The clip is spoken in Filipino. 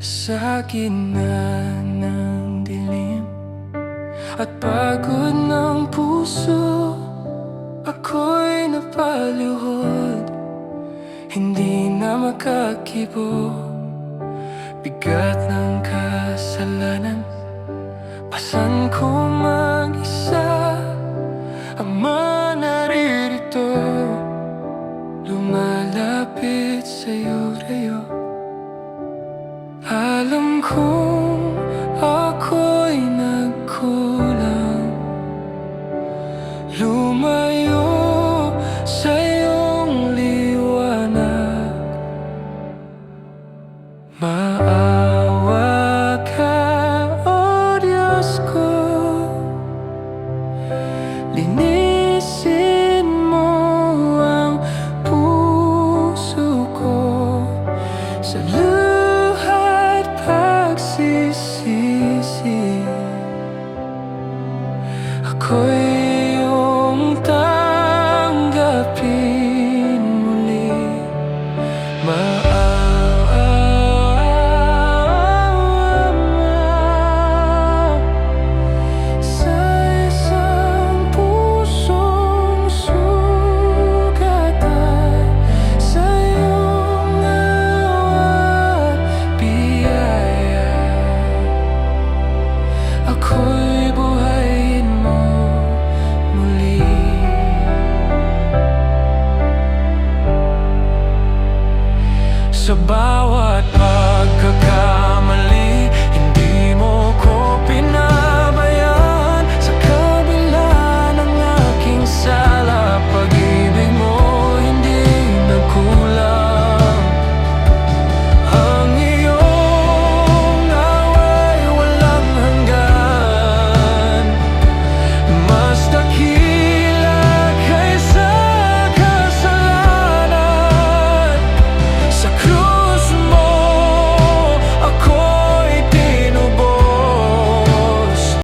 Sa gitna ng dilim at pagod ng puso, ako'y napaluhod, hindi na makakibo. Bigat ng kasalanan, pasan ko mag-isa. Ama, naririto, lumalapit sa'yo rayo. Alam kong ako'y nagkulang, lumayo sa iyong liwanag. Maawa ka, O Diyos ko, linisin mo ang puso ko sa luha't pagsisisi. Ako'y iyong tanggapin muli. Sa isang pusong sugatan, sa iyong awa at biyaya, ako'y buhayin mo muli. Sa bawat pagkakataon,